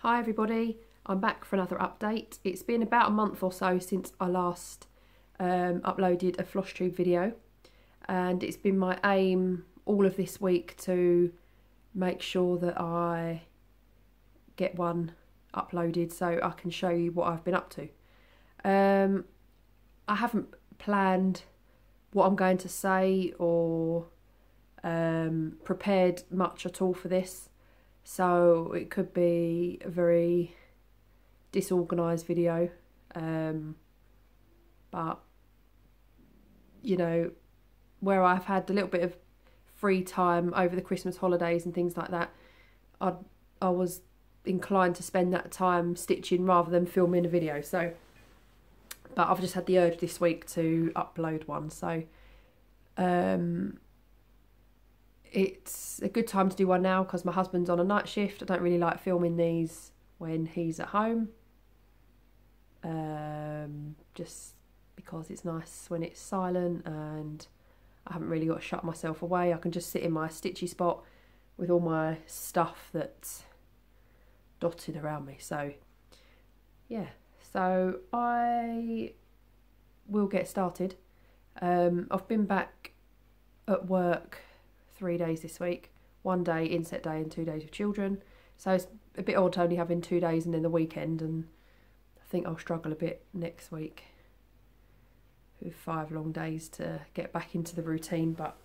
Hi everybody, I'm back for another update. It's been about a month or so since I last uploaded a Floss Tube video, and it's been my aim all of this week to make sure that I get one uploaded so I can show you what I've been up to. I haven't planned what I'm going to say or prepared much at all for this. So it could be a very disorganised video, but you know, where I've had a little bit of free time over the Christmas holidays and things like that, I was inclined to spend that time stitching rather than filming a video. So, but I've just had the urge this week to upload one. So it's a good time to do one now because my husband's on a night shift. I don't really like filming these when he's at home, just because it's nice when it's silent and I haven't really got to shut myself away. I can just sit in my stitchy spot with all my stuff that's dotted around me. So yeah, so I will get started. I've been back at work 3 days this week, 1 day inset day and 2 days with children, so it's a bit odd only having 2 days and then the weekend, and I think I'll struggle a bit next week with 5 long days to get back into the routine. But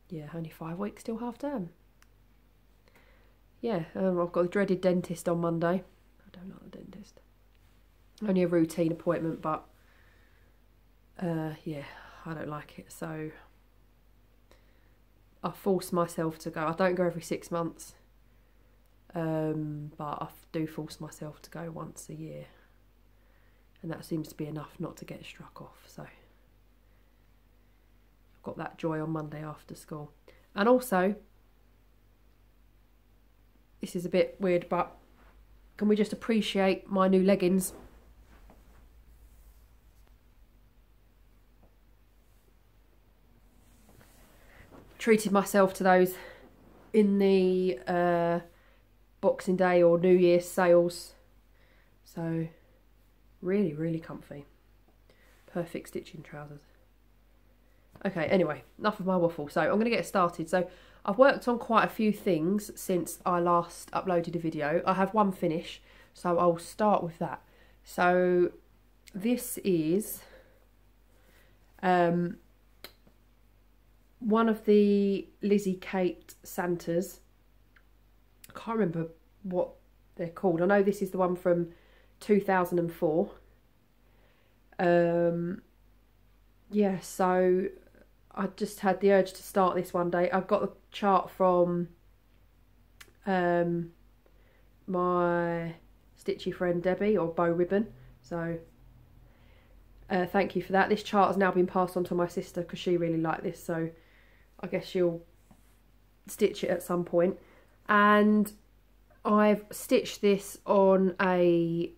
yeah, only 5 weeks till half term. Yeah, I've got the dreaded dentist on Monday. I don't like the dentist, only a routine appointment, but yeah, I don't like it, so I force myself to go. I don't go every 6 months, but I do force myself to go once a year, and that seems to be enough not to get struck off. So I've got that joy on Monday after school. And also, this is a bit weird, but can we just appreciate my new leggings? Treated myself to those in the Boxing Day or New Year's sales, so really comfy, perfect stitching trousers. Okay, anyway, enough of my waffle, so I'm going to get started. So I've worked on quite a few things since I last uploaded a video. I have one finish, so I'll start with that. So this is one of the Lizzie Kate Santas. I can't remember what they're called. I know this is the one from 2004. Yeah, so I just had the urge to start this one day. I've got the chart from my stitchy friend Debbie, or Bow Ribbon, so thank you for that. This chart has now been passed on to my sister because she really liked this, so I guess she'll stitch it at some point. And I've stitched this on a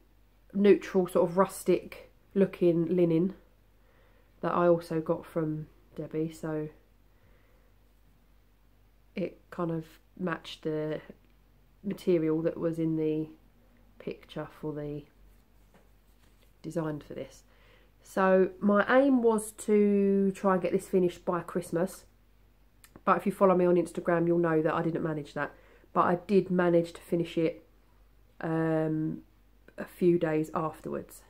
neutral sort of rustic looking linen that I also got from Debbie, so it kind of matched the material that was in the picture for the design for this. So my aim was to try and get this finished by Christmas, but if you follow me on Instagram you'll know that I didn't manage that, but I did manage to finish it a few days afterwards.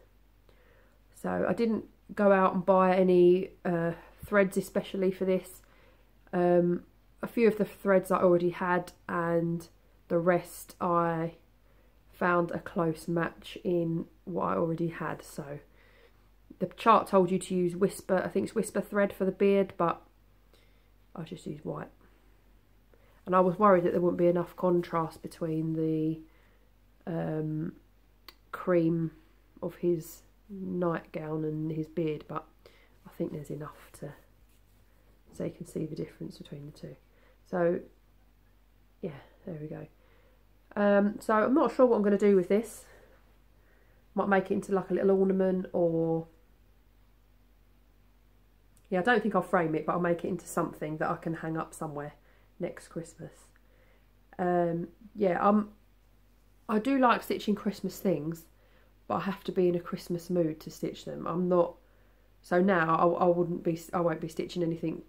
So I didn't go out and buy any threads especially for this. A few of the threads I already had, and the rest I found a close match in what I already had. So the chart told you to use Whisper, I think it's Whisper thread for the beard, but I just used white. And I was worried that there wouldn't be enough contrast between the cream of his nightgown and his beard, but I think there's enough to so you can see the difference between the two. So yeah, there we go. So I'm not sure what I'm going to do with this. Might make it into like a little ornament, or yeah, I don't think I'll frame it, but I'll make it into something that I can hang up somewhere next Christmas. Yeah, I do like stitching Christmas things, but I have to be in a Christmas mood to stitch them. I'm not, so now I won't be stitching anything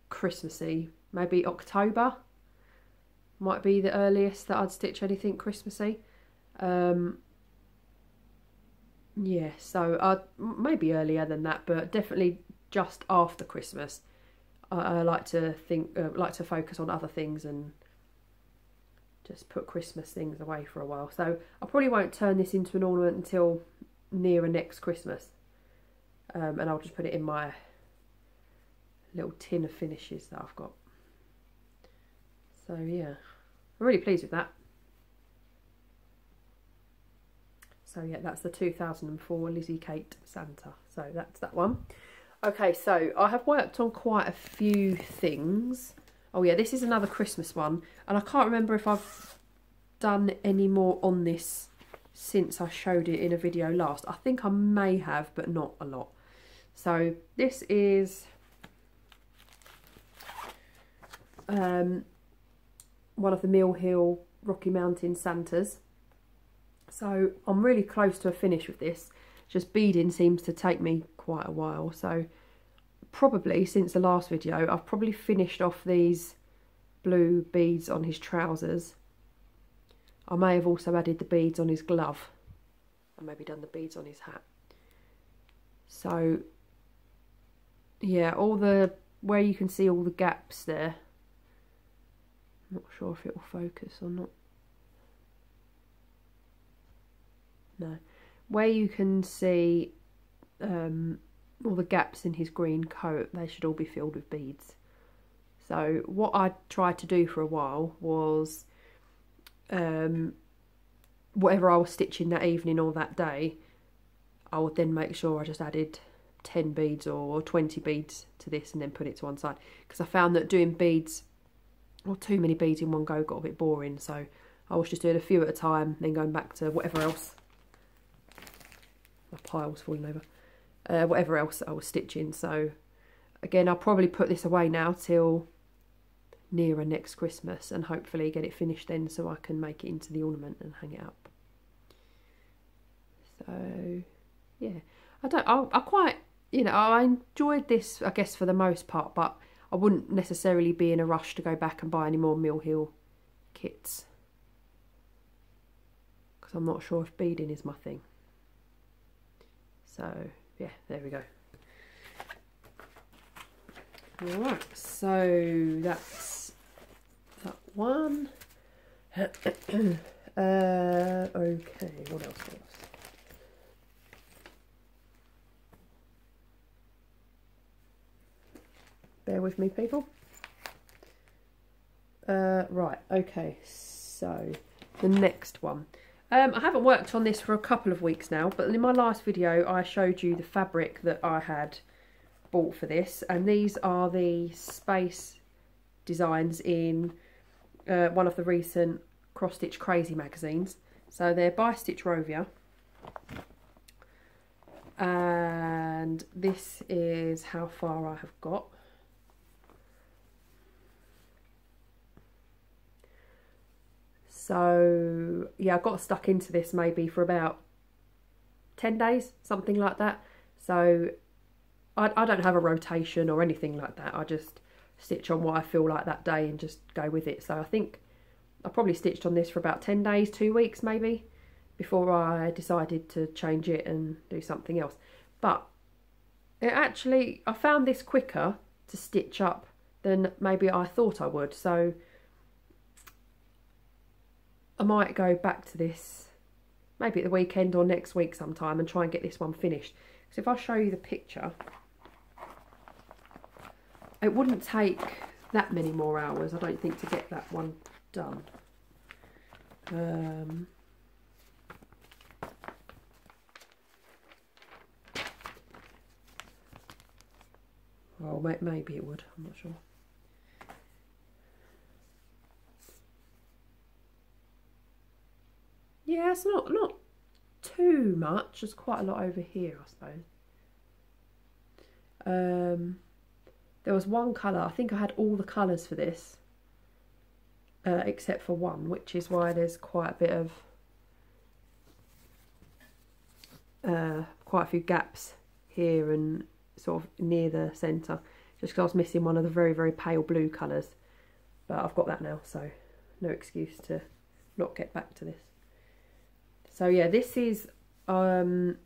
Christmassy. Maybe October might be the earliest that I'd stitch anything Christmassy. Yeah, so maybe earlier than that, but definitely just after Christmas. I like to focus on other things and just put Christmas things away for a while. So I probably won't turn this into an ornament until nearer next Christmas. And I'll just put it in my little tin of finishes that I've got. So yeah, I'm really pleased with that. So yeah, that's the 2004 Lizzie Kate Santa. So that's that one. Okay, so I have worked on quite a few things. Oh yeah, this is another Christmas one. And I can't remember if I've done any more on this since I showed it in a video last. I think I may have, but not a lot. So this is one of the Mill Hill Rocky Mountain Santas. So I'm really close to a finish with this. Just beading seems to take me quite a while. So probably since the last video, I've probably finished off these blue beads on his trousers. I may have also added the beads on his glove and maybe done the beads on his hat. So yeah, where you can see all the gaps there. I'm not sure if it will focus or not. No, where you can see all the gaps in his green coat, they should all be filled with beads. So what I tried to do for a while was whatever I was stitching that evening or that day, I would then make sure I just added 10 beads or 20 beads to this and then put it to one side, because I found that doing beads or too many beads in one go got a bit boring. So I was just doing a few at a time, then going back to whatever else. My pile's falling over. Whatever else I was stitching. So again, I'll probably put this away now till nearer next Christmas and hopefully get it finished then so I can make it into the ornament and hang it up. So yeah, I quite, you know, I enjoyed this, I guess, for the most part, but I wouldn't necessarily be in a rush to go back and buy any more Mill Hill kits, because I'm not sure if beading is my thing. So yeah, there we go. Alright, so that's that one. Okay, what else? Bear with me, people. Right, okay, so the next one. I haven't worked on this for a couple of weeks now, but in my last video I showed you the fabric that I had bought for this, and these are the space designs in one of the recent Cross Stitch Crazy magazines. So they're by Stitch Rovia, and this is how far I have got. So yeah, I got stuck into this maybe for about 10 days, something like that. So I don't have a rotation or anything like that. I just stitch on what I feel like that day and just go with it. So I think I probably stitched on this for about 10 days, 2 weeks maybe, before I decided to change it and do something else. But it actually, I found this quicker to stitch up than maybe I thought I would. So I might go back to this maybe at the weekend or next week sometime and try and get this one finished. So if I show you the picture, it wouldn't take that many more hours, I don't think, to get that one done. Well, maybe it would, I'm not sure. Yeah, it's not too much. There's quite a lot over here, I suppose. There was one colour. I think I had all the colours for this. except for one, which is why there's quite a bit of quite a few gaps here and sort of near the centre, just because I was missing one of the very, very pale blue colours. But I've got that now, so no excuse to not get back to this. So yeah, this is 14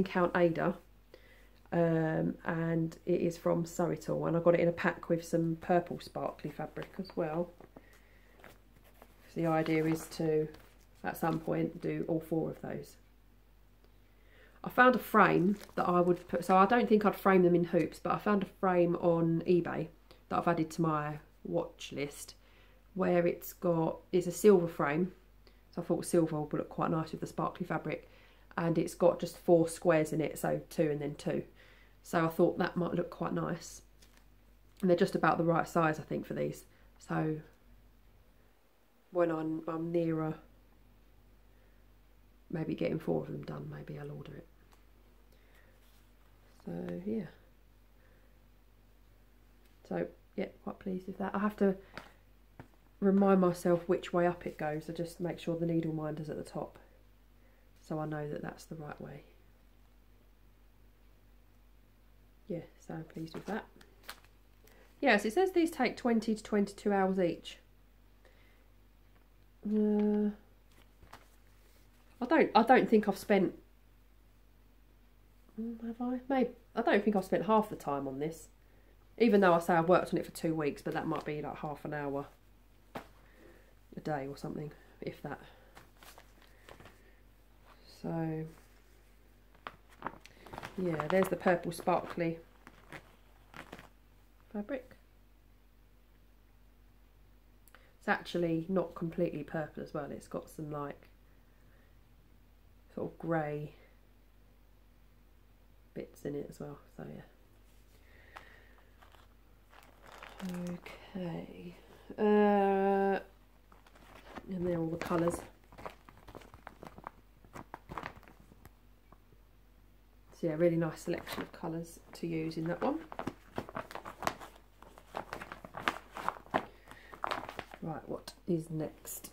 count Ada, and it is from Surreytal, and I got it in a pack with some purple sparkly fabric as well. So the idea is to, at some point, do all 4 of those. I found a frame that I would put, so I don't think I'd frame them in hoops, but I found a frame on eBay that I've added to my watch list, where it's a silver frame, so I thought silver would look quite nice with the sparkly fabric, and it's got just 4 squares in it, so 2 and then 2. So I thought that might look quite nice, and they're just about the right size, I think, for these. So when I'm nearer maybe getting 4 of them done, maybe I'll order it. So yeah, so yeah, quite pleased with that. I have to remind myself which way up it goes. I just make sure the needle minder's at the top, so I know that that's the right way. Yeah, so I'm pleased with that. Yes, it says these take 20 to 22 hours each. I don't think I've spent, have I? Maybe, I don't think I've spent half the time on this, even though I say I've worked on it for 2 weeks, but that might be like half an hour a day or something, if that. So yeah, there's the purple sparkly fabric. It's actually not completely purple as well, it's got some like sort of grey bits in it as well, so yeah. Okay, and they're all the colours. So yeah, really nice selection of colours to use in that one. Right, what is next?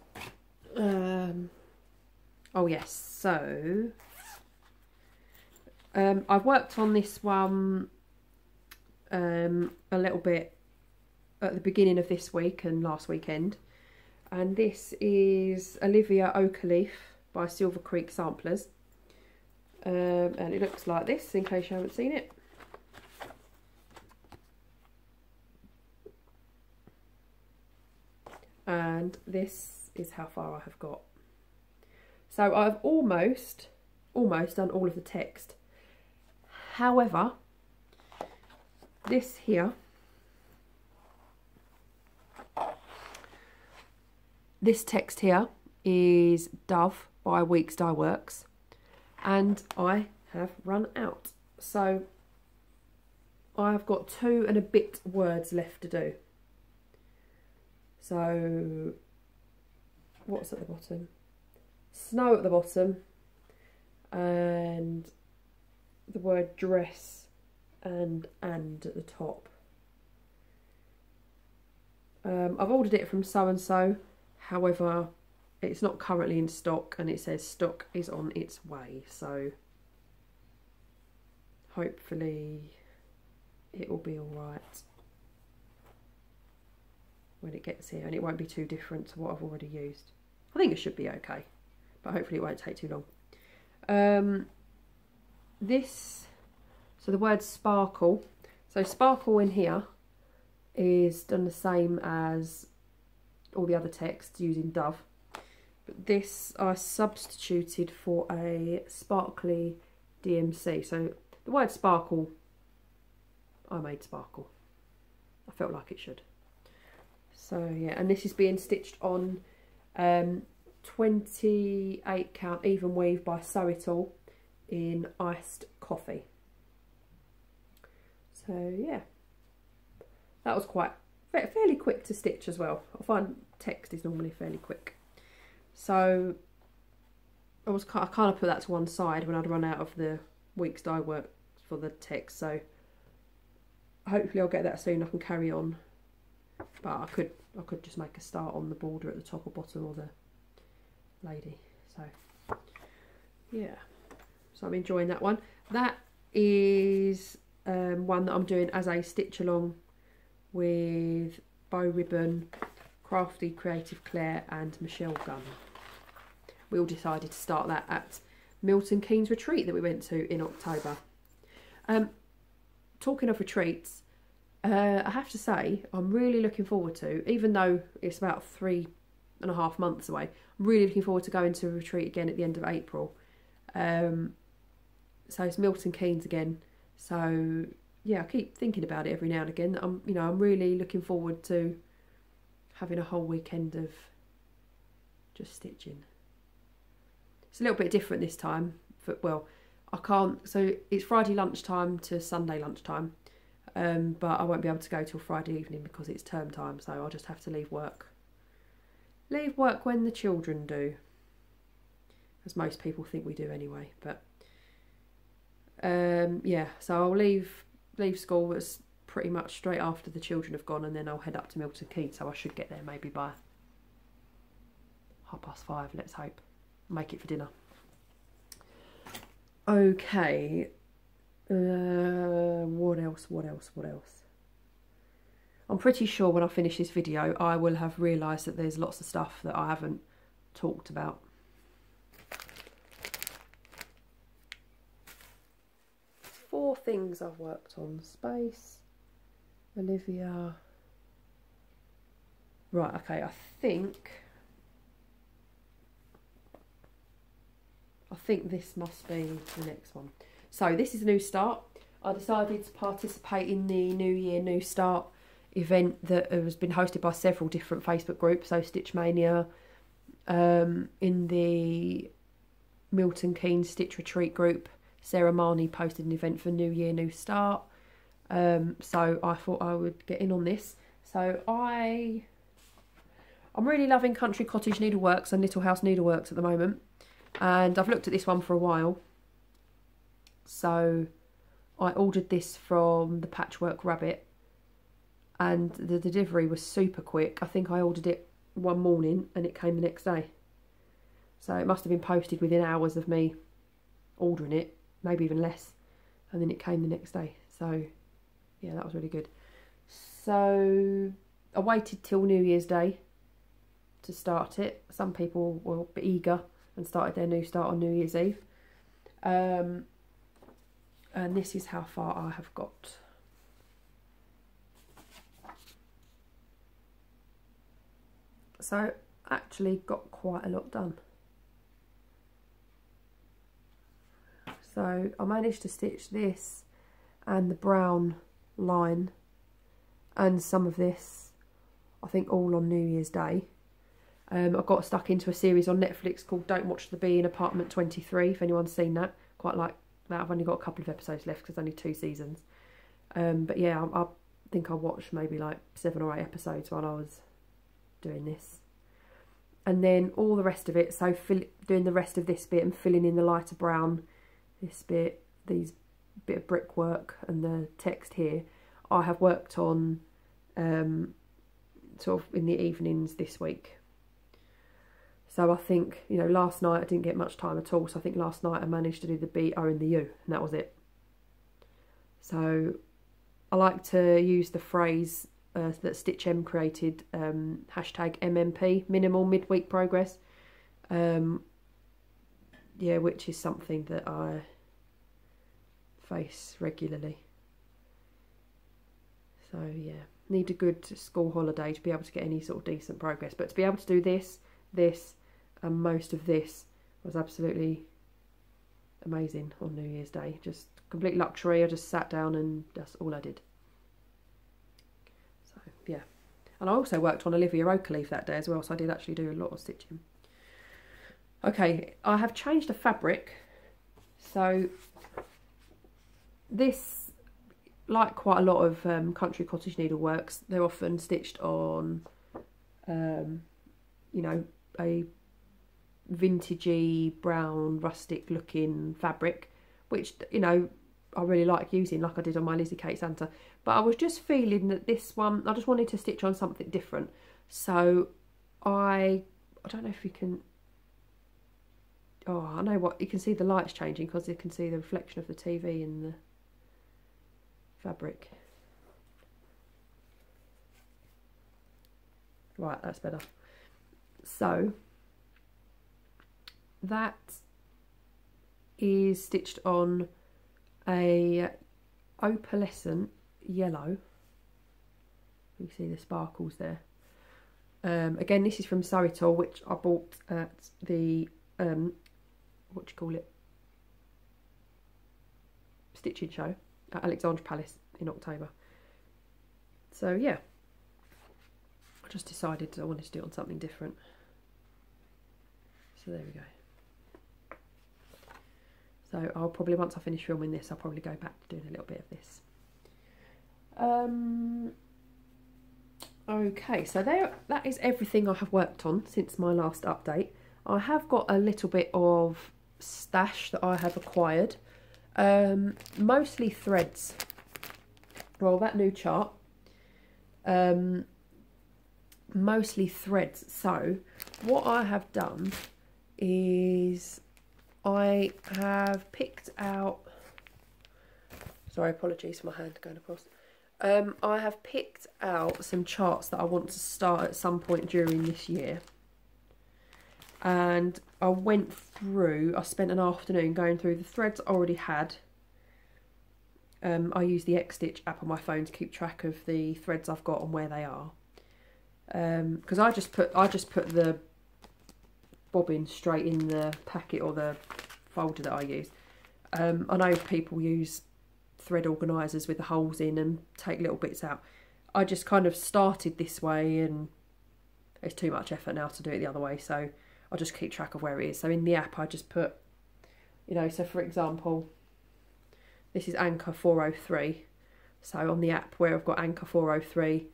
Oh yes, so I've worked on this one a little bit at the beginning of this week and last weekend, and this is Olivia Oakleaf by Silver Creek Samplers, and it looks like this in case you haven't seen it. And this is how far I have got. So I've almost done all of the text. However, this here, this text here is Dove by Weeks Dye Works, and I have run out. So I've got 2 and a bit words left to do. So what's at the bottom? Snow at the bottom, and the word dress and at the top. I've ordered it from so and so, however it's not currently in stock, and it says stock is on its way, so hopefully it will be alright when it gets here, and it won't be too different to what I've already used. I think it should be okay, but hopefully it won't take too long. So the word sparkle, so sparkle in here is done the same as all the other texts using Dove, but this I substituted for a sparkly DMC. So the word sparkle, I made sparkle. I felt like it should. So yeah, and this is being stitched on 28 count even weave by Surreytal in iced coffee. So yeah, that was quite fairly quick to stitch as well. I find text is normally fairly quick. So I kind of put that to one side when I'd run out of the Weeks Dye Work for the text. So hopefully I'll get that soon. I can carry on. But I could just make a start on the border at the top or bottom or the lady. So yeah, so I'm enjoying that one. That is one that I'm doing as a stitch along with Bow Ribbon, Crafty Creative Claire and Michelle Gunn. We all decided to start that at Milton Keynes retreat that we went to in October. Talking of retreats, I have to say I'm really looking forward to, even though it's about 3.5 months away, I'm really looking forward to going to a retreat again at the end of April. So it's Milton Keynes again. So yeah, I keep thinking about it every now and again. I'm really looking forward to having a whole weekend of just stitching. It's a little bit different this time. Well, I can't. So it's Friday lunchtime to Sunday lunchtime, but I won't be able to go till Friday evening because it's term time. So I'll just have to leave work. Leave work when the children do, as most people think we do anyway. But yeah, so I'll leave school as pretty much straight after the children have gone, and then I'll head up to Milton Keynes. So I should get there maybe by 5:30. Let's hope. Make it for dinner. Okay. What else? I'm pretty sure when I finish this video I will have realised that there's lots of stuff that I haven't talked about. Four things I've worked on. Space, Olivia. Right, okay, I think this must be the next one. So this is a new start. I decided to participate in the New Year New Start event that has been hosted by several different Facebook groups. So Stitch Mania, in the Milton Keynes Stitch Retreat group, Sarah Marnie posted an event for New Year New Start. So I thought I would get in on this. So I'm really loving Country Cottage Needleworks and Little House Needleworks at the moment. And I've looked at this one for a while. So I ordered this from the Patchwork Rabbit, and the delivery was super quick. I think I ordered it one morning and it came the next day. So it must have been posted within hours of me ordering it, maybe even less, and then it came the next day. So yeah, that was really good. So I waited till New Year's Day to start it. Some people were a bit eager and started their new start on New Year's Eve. And this is how far I have got. So actually got quite a lot done. So I managed to stitch this and the brown line and some of this, I think all on New Year's Day. I got stuck into a series on Netflix called Don't Watch the Bee in Apartment 23, if anyone's seen that. Quite like that. I've only got a couple of episodes left because there's only 2 seasons. But yeah, I think I watched maybe like 7 or 8 episodes while I was doing this. And then all the rest of it, so doing the rest of this bit and filling in the lighter brown, this bit, these bit of brickwork and the text here, I have worked on sort of in the evenings this week. So I think, you know, last night I didn't get much time at all. So I think last night I managed to do the B, O and the U, and that was it. So I like to use the phrase that Stitch M created, hashtag MMP, minimal midweek progress. Yeah, which is something that I face regularly. So yeah, need a good school holiday to be able to get any sort of decent progress. But to be able to do this, and most of this was absolutely amazing on New Year's Day. Just complete luxury. I just sat down and that's all I did. So yeah, and I also worked on Olivia Oakleaf that day as well, so I did actually do a lot of stitching. Okay, I have changed the fabric. So this, like quite a lot of Country Cottage Needleworks, they're often stitched on you know, a vintagey brown rustic looking fabric, which, you know, I really like using, like I did on my Lizzie Kate Santa. But I was just feeling that this one, I just wanted to stitch on something different. So I don't know if you can, oh, I know what, you can see the lights changing because you can see the reflection of the TV in the fabric. Right, that's better. So that is stitched on a opalescent yellow. You see the sparkles there. Again, this is from Sewitool, which I bought at the what do you call it, stitching show at Alexandra Palace in October. So yeah, I just decided I wanted to do it on something different. So there we go. So I'll probably, once I finish filming this, I'll probably go back to doing a little bit of this. Okay, so that is everything I have worked on since my last update. I have got a little bit of stash that I have acquired, mostly threads. Well, that new chart, mostly threads. So what I have done is I have picked out, sorry, apologies for my hand going across. I have picked out some charts that I want to start at some point during this year. And I went through, I spent an afternoon going through the threads I already had. I use the X-Stitch app on my phone to keep track of the threads I've got and where they are. Because I just put the bobbin straight in the packet or the folder that I use. I know people use thread organisers with the holes in and take little bits out. I just kind of started this way, and it's too much effort now to do it the other way, so I'll just keep track of where it is. So in the app I just put, you know, so for example, this is anchor 403. So on the app where I've got anchor 403,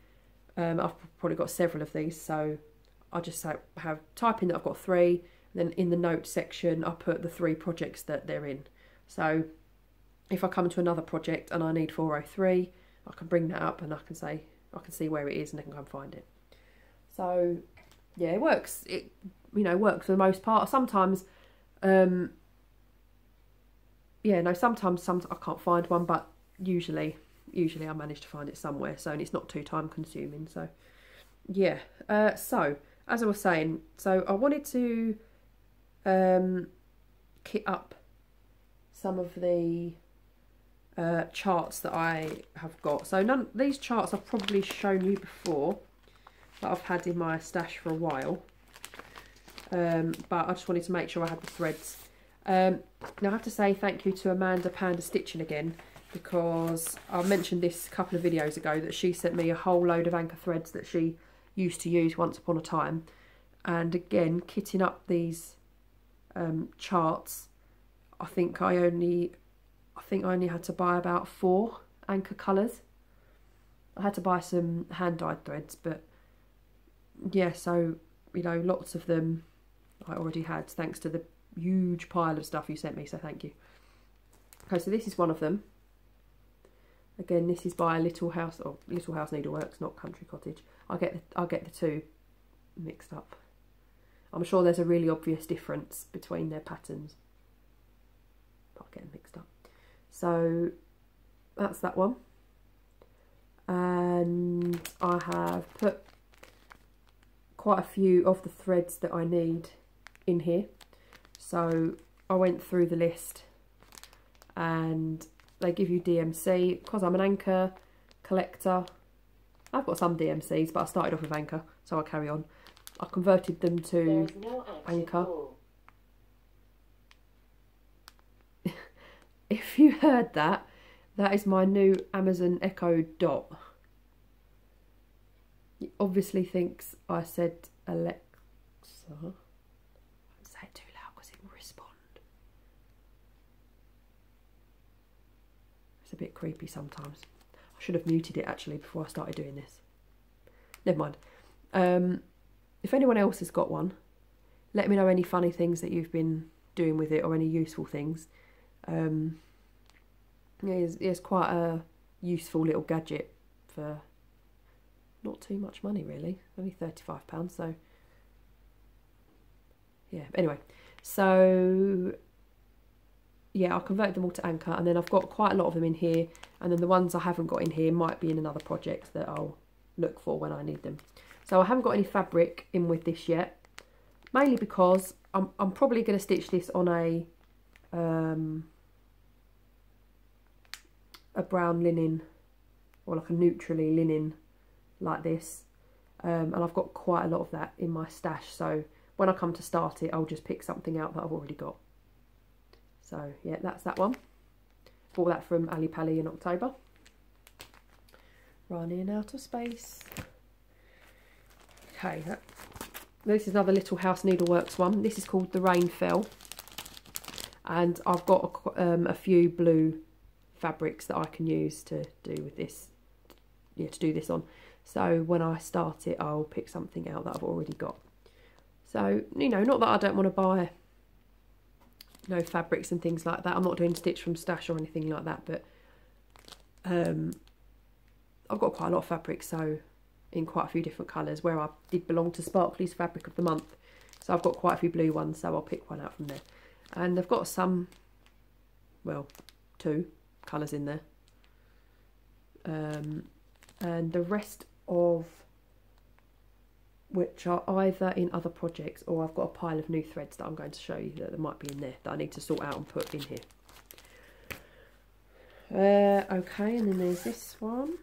I've probably got several of these, so I just type in that I've got 3, and then in the notes section I put the 3 projects that they're in. So if I come to another project and I need 403, I can bring that up and I can see where it is and I can go and find it. So yeah, it works. It, you know, works for the most part. Sometimes, yeah, no, sometimes I can't find one, but usually I manage to find it somewhere. So, and it's not too time consuming. So yeah. So as I was saying, so I wanted to kit up some of the charts that I have got. So these charts I've probably shown you before, that I've had in my stash for a while, but I just wanted to make sure I had the threads. Now I have to say thank you to Amanda Panda Stitching again, because I mentioned this a couple of videos ago that she sent me a whole load of anchor threads that she used to use once upon a time, and again kitting up these charts. I think I only had to buy about 4 anchor colours. I had to buy some hand-dyed threads, but yeah, so, you know, lots of them I already had, thanks to the huge pile of stuff you sent me, so thank you. Okay, so this is one of them. Again, this is by Little House Needleworks, not Country Cottage. I'll get the two mixed up. I'm sure there's a really obvious difference between their patterns, but I'll get them mixed up. So that's that one, and I have put quite a few of the threads that I need in here. So I went through the list, and they give you DMC. Because I'm an anchor collector, I've got some DMCs, but I started off with anchor, so I'll carry on. I converted them to anchor. If you heard that, that is my new Amazon Echo Dot. He obviously thinks I said Alexa. I won't say it too loud because it will respond. It's a bit creepy sometimes. I should have muted it actually before I started doing this. Never mind. If anyone else has got one, let me know any funny things that you've been doing with it or any useful things. Yeah, it's quite a useful little gadget for not too much money really, only £35, so yeah. Anyway, so yeah, I converted them all to Anchor, and then I've got quite a lot of them in here, and then the ones I haven't got in here might be in another project that I'll look for when I need them. So I haven't got any fabric in with this yet, mainly because I'm probably going to stitch this on a brown linen, or like a neutrally linen like this, and I've got quite a lot of that in my stash, so when I come to start it I'll just pick something out that I've already got. So yeah, that's that one. Bought that from Ali Pally in October. Running out of space. Okay, this is another Little House Needleworks one. This is called The Rain Fell, and I've got a few blue fabrics that I can use to do with this, yeah, to do this on. So when I start it I'll pick something out that I've already got. So, you know, not that I don't want to buy, you know, fabrics and things like that. I'm not doing stitch from stash or anything like that, but I've got quite a lot of fabric, so in quite a few different colours, where I did belong to Sparkly's Fabric of the Month. So I've got quite a few blue ones, so I'll pick one out from there. And I've got some, well, 2 colours in there. And the rest of which are either in other projects, or I've got a pile of new threads that I'm going to show you that might be in there that I need to sort out and put in here. Okay, and then there's this one.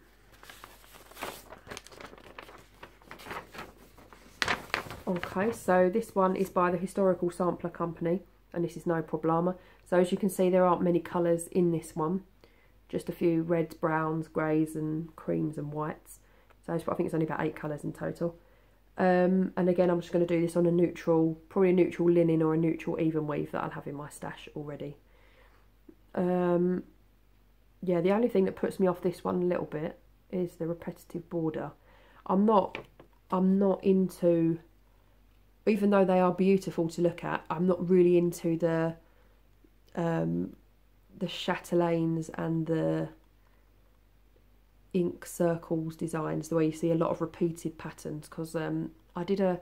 Okay, so this one is by the Historical Sampler Company, and this is No Problema. So as you can see, there aren't many colours in this one, just a few reds, browns, greys and creams and whites. So I think it's only about 8 colours in total. And again, I'm just going to do this on a neutral, probably a neutral linen or a neutral even weave that I'll have in my stash already. Yeah, the only thing that puts me off this one a little bit is the repetitive border. I'm not into, even though they are beautiful to look at, I'm not really into the chatelaines and the ink circles designs, the way you see a lot of repeated patterns, because I did I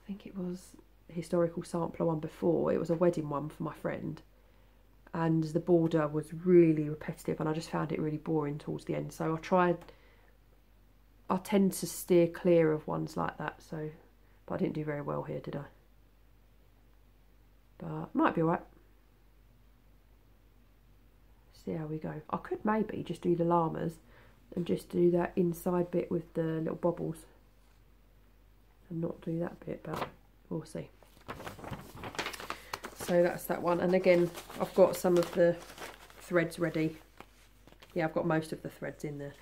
think it was a Historical Sampler one before, it was a wedding one for my friend, and the border was really repetitive and I just found it really boring towards the end, so I tend to steer clear of ones like that, so, but I didn't do very well here, did I? But might be alright. See how we go. I could maybe just do the llamas and just do that inside bit with the little bobbles and not do that bit, but we'll see. So that's that one, and again I've got some of the threads ready. Yeah, I've got most of the threads in there.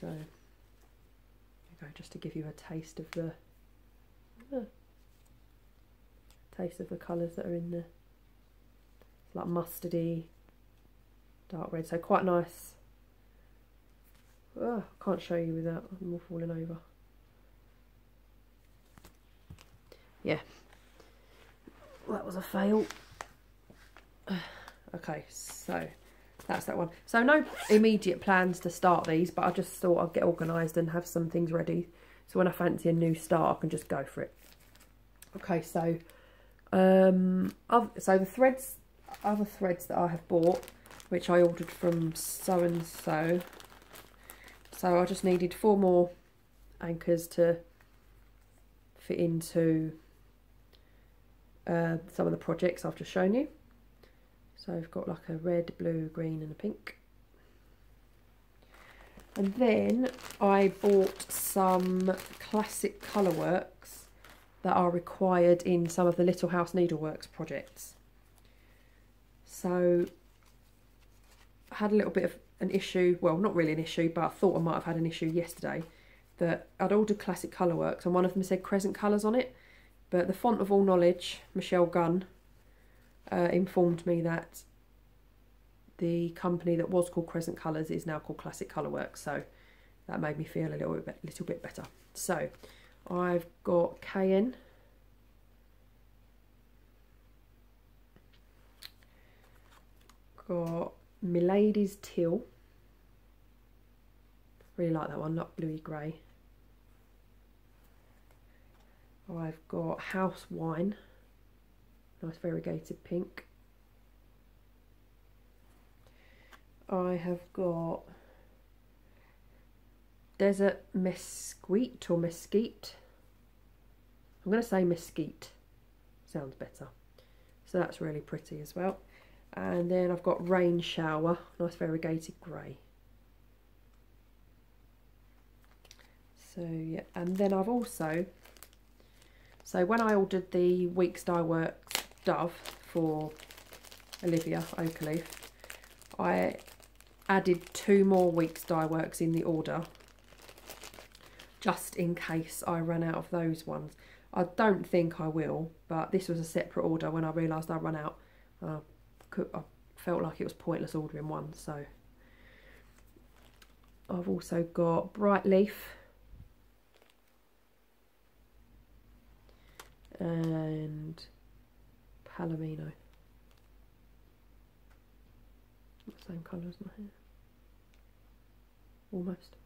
So there you go, just to give you a taste of the colours that are in there. It's like mustardy, dark red, so quite nice. Oh, I can't show you without them all falling over. Yeah, well, that was a fail. Okay, so that's that one. So no immediate plans to start these, but I just thought I'd get organised and have some things ready, so when I fancy a new start I can just go for it. Okay, so so the threads, other threads that I have bought, which I ordered from so and so. So I just needed 4 more anchors to fit into some of the projects I've just shown you. So I've got like a red, blue, green and a pink. And then I bought some classic colourworks that are required in some of the Little House Needleworks projects. So I had a little bit of an issue, well, not really an issue, but I thought I might have had an issue yesterday, that I'd ordered classic colourworks and one of them said Crescent Colours on it, but the Font of All Knowledge, Michelle Gunn, informed me that the company that was called Crescent Colours is now called Classic Colourworks, so that made me feel a little bit better. So I've got Cayenne, got Milady's Teal, Really like that one, not bluey grey. I've got House Wine, nice variegated pink. I have got Desert Mesquite or Mesquite. I'm going to say Mesquite, sounds better. So that's really pretty as well. And then I've got Rain Shower, nice variegated grey. So yeah, and then I've also, so when I ordered the Weeks Dye Works Dove for Olivia Oakleaf, I added 2 more Weeks Dye Works in the order, just in case I ran out of those ones. I don't think I will, but this was a separate order. When I realised I run out, I felt like it was pointless ordering one. So I've also got Bright Leaf and Palomino. Same colour as my hair, almost.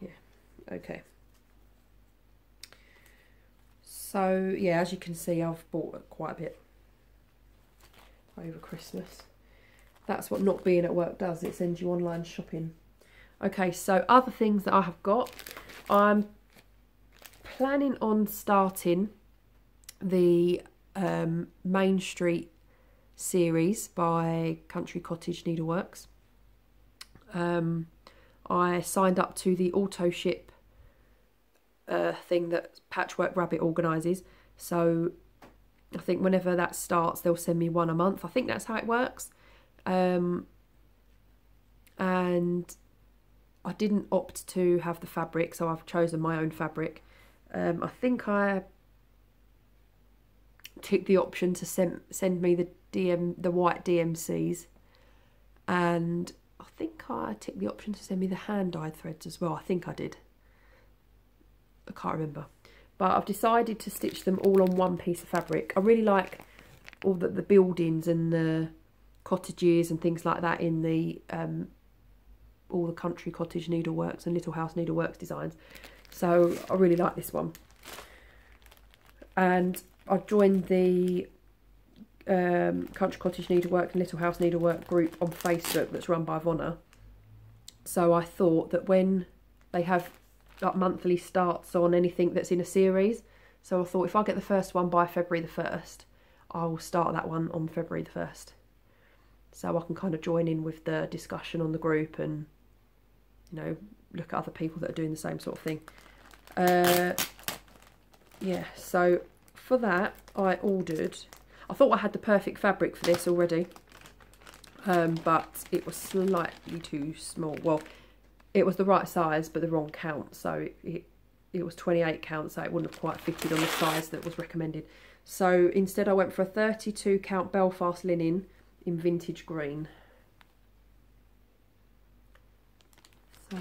Yeah, okay. So yeah, as you can see, I've bought quite a bit over Christmas. That's what not being at work does, it sends you online shopping. Okay, so other things that I have got, I'm planning on starting the Main Street series by Country Cottage Needleworks. I signed up to the auto ship thing that Patchwork Rabbit organises, so I think whenever that starts they'll send me one a month. I think that's how it works. And I didn't opt to have the fabric, so I've chosen my own fabric. I think I ticked the option to send me the white DMCs, and I think I ticked the option to send me the hand-dyed threads as well. I think I did. I can't remember. But I've decided to stitch them all on one piece of fabric. I really like all the buildings and the cottages and things like that in the all the Country Cottage Needleworks and Little House Needleworks designs. So I really like this one. And I joined the Country Cottage Needlework and Little House Needlework group on Facebook that's run by Vonna. So I thought that when they have like monthly starts on anything that's in a series, so I thought if I get the first one by February the 1st, I'll start that one on February the 1st. So I can kind of join in with the discussion on the group and, you know, look at other people that are doing the same sort of thing. Yeah, so for that I ordered, I thought I had the perfect fabric for this already, but it was slightly too small. Well, it was the right size but the wrong count, so it was 28 count, so it wouldn't have quite fitted on the size that was recommended. So instead I went for a 32 count Belfast linen in vintage green. So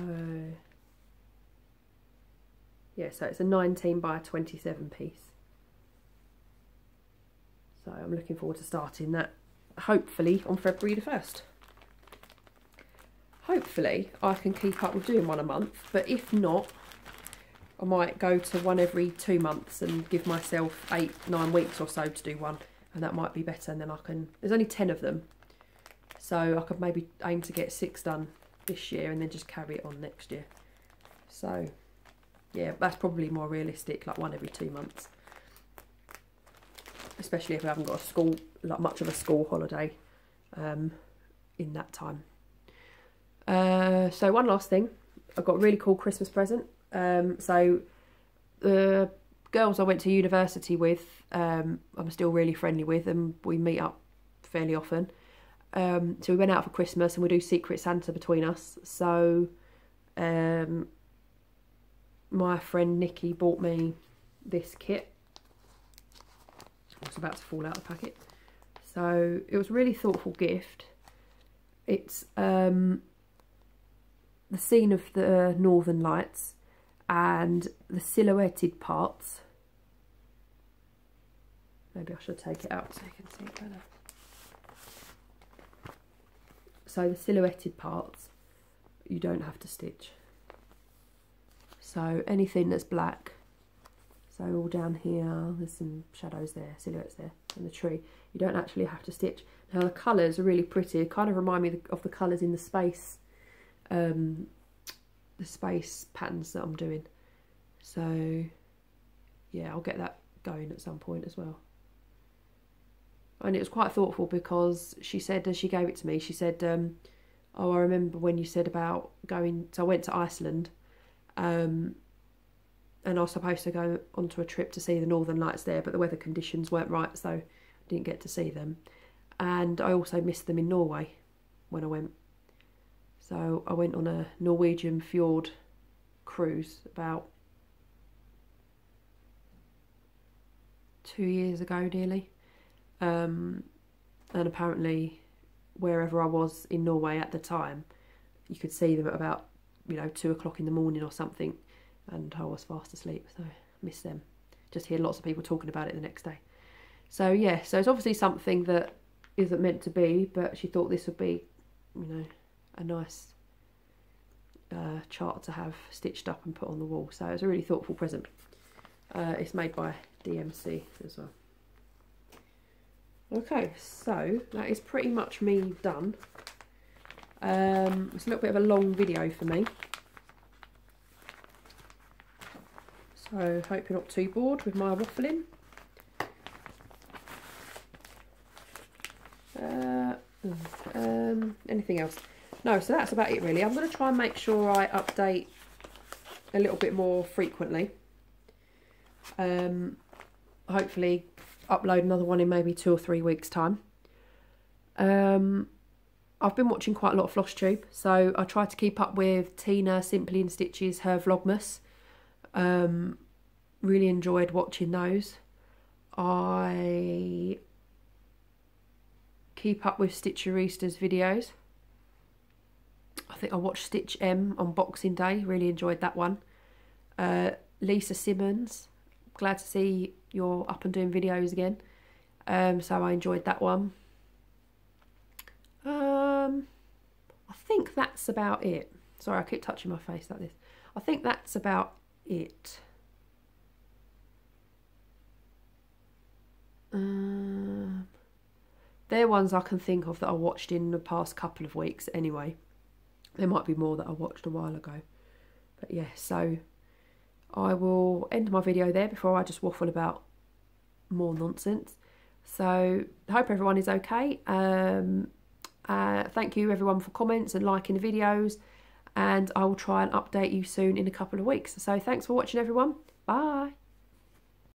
yeah, so it's a 19 by 27 piece. So I'm looking forward to starting that, hopefully on February the 1st. Hopefully I can keep up with doing one a month, but if not, I might go to one every 2 months and give myself 8-9 weeks or so to do one, and that might be better. And then I can, there's only 10 of them, so I could maybe aim to get 6 done this year and then just carry it on next year. So yeah, that's probably more realistic, like one every 2 months, especially if we haven't got a school, like much of a school holiday in that time. So one last thing, I've got a really cool Christmas present. So the girls I went to university with, I'm still really friendly with, and we meet up fairly often. So we went out for Christmas and we do Secret Santa between us. So my friend Nikki bought me this kit. It's about to fall out of the packet. So it was a really thoughtful gift. It's the scene of the Northern Lights and the silhouetted parts. Maybe I should take it out so you can see it better. So the silhouetted parts you don't have to stitch. So anything that's black, so all down here, there's some shadows there, silhouettes there, and the tree, you don't actually have to stitch. Now the colours are really pretty, they kind of remind me of the colours in the space patterns that I'm doing. So yeah, I'll get that going at some point as well. And it was quite thoughtful because she said, as she gave it to me, she said, oh, I remember when you said about going, so I went to Iceland, and I was supposed to go onto a trip to see the Northern Lights there, but the weather conditions weren't right, so I didn't get to see them. And I also missed them in Norway when I went. So I went on a Norwegian fjord cruise about 2 years ago nearly. And apparently wherever I was in Norway at the time, you could see them at about, you know, 2 o'clock in the morning or something, and I was fast asleep, so I missed them. Just hear lots of people talking about it the next day. So yeah, so it's obviously something that isn't meant to be, but she thought this would be, you know, a nice chart to have stitched up and put on the wall. So it's a really thoughtful present. It's made by DMC as well. Okay, so that is pretty much me done. It's a little bit of a long video for me, so hope you're not too bored with my waffling. Anything else? No, so that's about it really. I'm going to try and make sure I update a little bit more frequently. Hopefully upload another one in maybe 2 or 3 weeks time. I've been watching quite a lot of Floss Tube, so I try to keep up with Tina Simply in Stitches, her Vlogmas. Really enjoyed watching those. I keep up with Stitcherista's videos. I think I watched Stitch M on Boxing Day, really enjoyed that one. Lisa Simmons, glad to see you're up and doing videos again. So I enjoyed that one. I think that's about it. Sorry, I keep touching my face like this. I think that's about it. They're ones I can think of that I watched in the past couple of weeks anyway. There might be more that I watched a while ago. But yeah, so I will end my video there before I just waffle about more nonsense. So I hope everyone is okay. Thank you everyone for comments and liking the videos, and I will try and update you soon in a couple of weeks. So thanks for watching everyone. Bye.